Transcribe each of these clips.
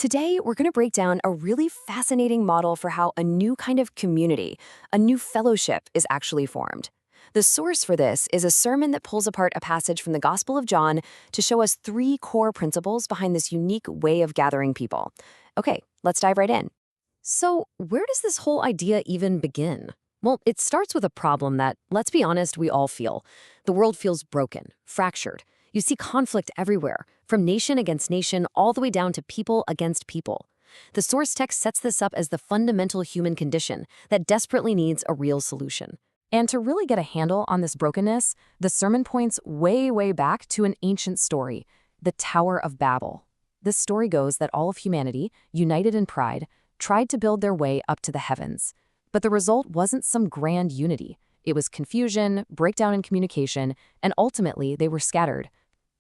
Today, we're going to break down a really fascinating model for how a new kind of community, a new fellowship, is actually formed. The source for this is a sermon that pulls apart a passage from the Gospel of John to show us three core principles behind this unique way of gathering people. Okay, let's dive right in. So, where does this whole idea even begin? Well, it starts with a problem that, let's be honest, we all feel. The world feels broken, fractured. You see conflict everywhere, from nation against nation all the way down to people against people. The source text sets this up as the fundamental human condition that desperately needs a real solution. And to really get a handle on this brokenness, the sermon points way back to an ancient story, the Tower of Babel. This story goes that all of humanity, united in pride, tried to build their way up to the heavens. But the result wasn't some grand unity. It was confusion, breakdown in communication, and ultimately they were scattered.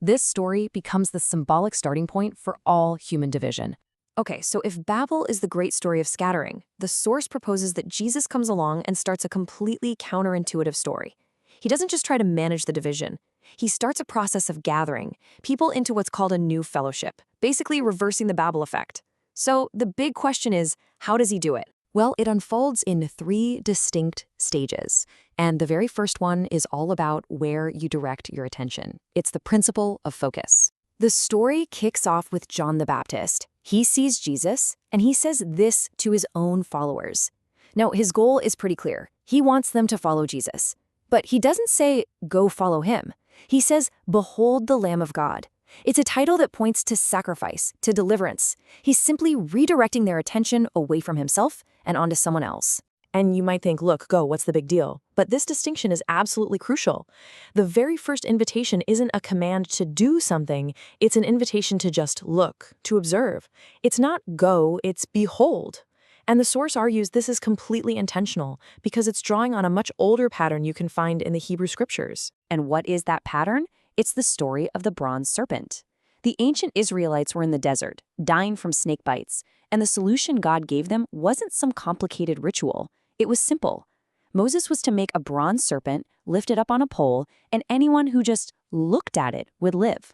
This story becomes the symbolic starting point for all human division. Okay, so if Babel is the great story of scattering, the source proposes that Jesus comes along and starts a completely counterintuitive story. He doesn't just try to manage the division. He starts a process of gathering people into what's called a new fellowship, basically reversing the Babel effect. So the big question is, how does he do it? Well, it unfolds in three distinct stages. And the very first one is all about where you direct your attention. It's the principle of focus. The story kicks off with John the Baptist. He sees Jesus, and he says this to his own followers. Now, his goal is pretty clear. He wants them to follow Jesus. But he doesn't say, go follow him. He says, behold the Lamb of God. It's a title that points to sacrifice, to deliverance. He's simply redirecting their attention away from himself and onto someone else. And you might think, look, go, what's the big deal? But this distinction is absolutely crucial. The very first invitation isn't a command to do something, it's an invitation to just look, to observe. It's not go, it's behold. And the source argues this is completely intentional because it's drawing on a much older pattern you can find in the Hebrew scriptures. And what is that pattern? It's the story of the bronze serpent. The ancient Israelites were in the desert, dying from snake bites, and the solution God gave them wasn't some complicated ritual. It was simple. Moses was to make a bronze serpent, lift it up on a pole, and anyone who just looked at it would live.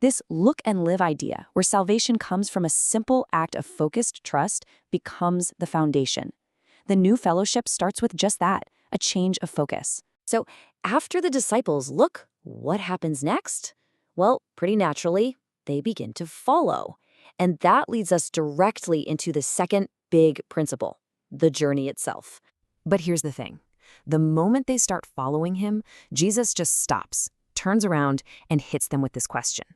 This look and live idea, where salvation comes from a simple act of focused trust, becomes the foundation. The new fellowship starts with just that, a change of focus. So after the disciples look, what happens next? Well, pretty naturally, they begin to follow. And that leads us directly into the second big principle, the journey itself. But here's the thing. The moment they start following him, Jesus just stops, turns around, and hits them with this question.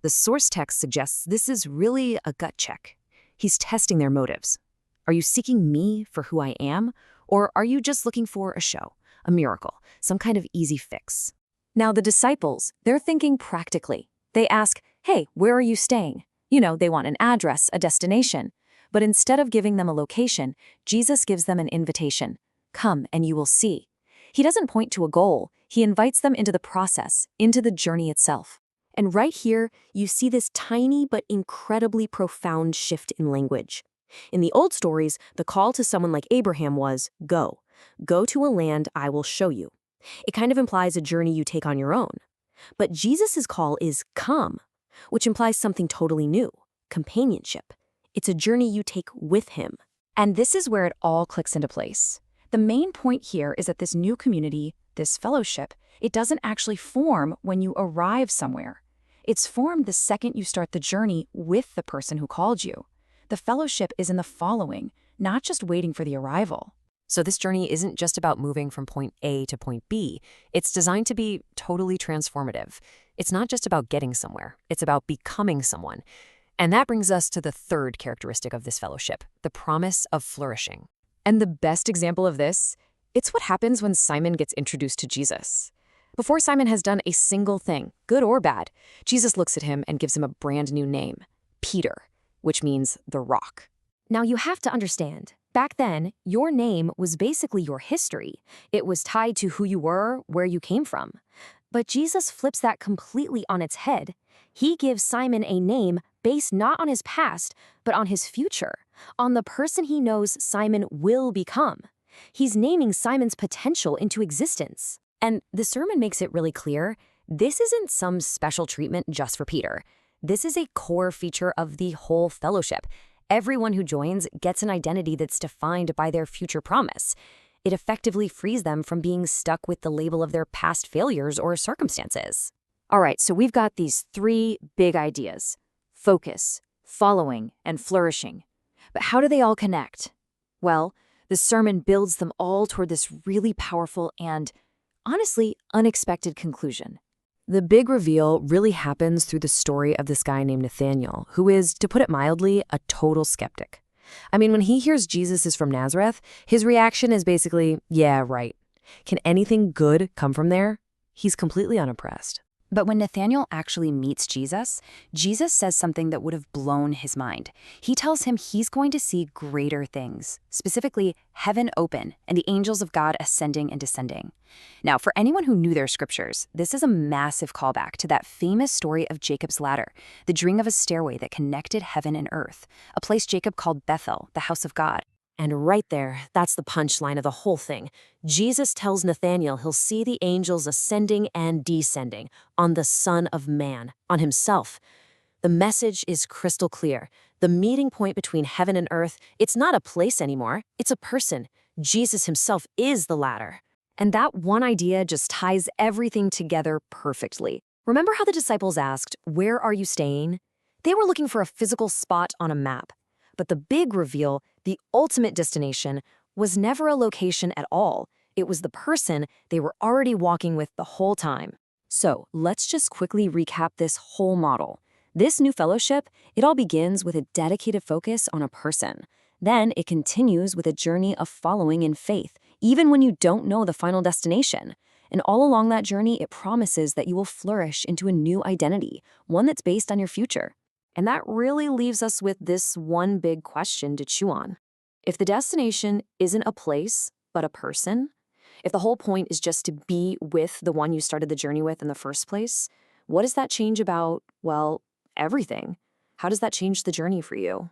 The source text suggests this is really a gut check. He's testing their motives. Are you seeking me for who I am? Or are you just looking for a show, a miracle, some kind of easy fix? Now, the disciples, they're thinking practically. They ask, hey, where are you staying? They want an address, a destination. But instead of giving them a location, Jesus gives them an invitation. Come and you will see. He doesn't point to a goal. He invites them into the process, into the journey itself. And right here, you see this tiny but incredibly profound shift in language. In the old stories, the call to someone like Abraham was, go. Go to a land I will show you. It kind of implies a journey you take on your own. But Jesus' call is come, which implies something totally new, companionship. It's a journey you take with him. And this is where it all clicks into place. The main point here is that this new community, this fellowship, it doesn't actually form when you arrive somewhere. It's formed the second you start the journey with the person who called you. The fellowship is in the following, not just waiting for the arrival. So this journey isn't just about moving from point A to point B. It's designed to be totally transformative. It's not just about getting somewhere. It's about becoming someone. And that brings us to the third characteristic of this fellowship, the promise of flourishing. And the best example of this, it's what happens when Simon gets introduced to Jesus. Before Simon has done a single thing, good or bad, Jesus looks at him and gives him a brand new name, Peter, which means the rock. Now you have to understand, back then, your name was basically your history. It was tied to who you were, where you came from. But Jesus flips that completely on its head. He gives Simon a name based not on his past, but on his future, on the person he knows Simon will become. He's naming Simon's potential into existence. And the sermon makes it really clear, this isn't some special treatment just for Peter. This is a core feature of the whole fellowship. Everyone who joins gets an identity that's defined by their future promise. It effectively frees them from being stuck with the label of their past failures or circumstances. All right, so we've got these three big ideas: focus, following, and flourishing. But how do they all connect? Well, the sermon builds them all toward this really powerful and, honestly, unexpected conclusion. The big reveal really happens through the story of this guy named Nathaniel, who is, to put it mildly, a total skeptic. I mean, when he hears Jesus is from Nazareth, his reaction is basically, yeah, right. Can anything good come from there? He's completely unimpressed. But when Nathaniel actually meets Jesus, Jesus says something that would have blown his mind. He tells him he's going to see greater things, specifically heaven open and the angels of God ascending and descending. Now, for anyone who knew their scriptures, this is a massive callback to that famous story of Jacob's ladder, the dream of a stairway that connected heaven and earth, a place Jacob called Bethel, the house of God. And right there, that's the punchline of the whole thing. Jesus tells Nathanael he'll see the angels ascending and descending on the Son of Man, on himself. The message is crystal clear. The meeting point between heaven and earth, it's not a place anymore, it's a person. Jesus himself is the ladder. And that one idea just ties everything together perfectly. Remember how the disciples asked, "Where are you staying?" They were looking for a physical spot on a map. But the big reveal, the ultimate destination, was never a location at all. It was the person they were already walking with the whole time. So let's just quickly recap this whole model. This new fellowship, it all begins with a dedicated focus on a person. Then it continues with a journey of following in faith, even when you don't know the final destination. And all along that journey, it promises that you will flourish into a new identity, one that's based on your future. And that really leaves us with this one big question to chew on. If the destination isn't a place, but a person, if the whole point is just to be with the one you started the journey with in the first place, what does that change about, well, everything? How does that change the journey for you?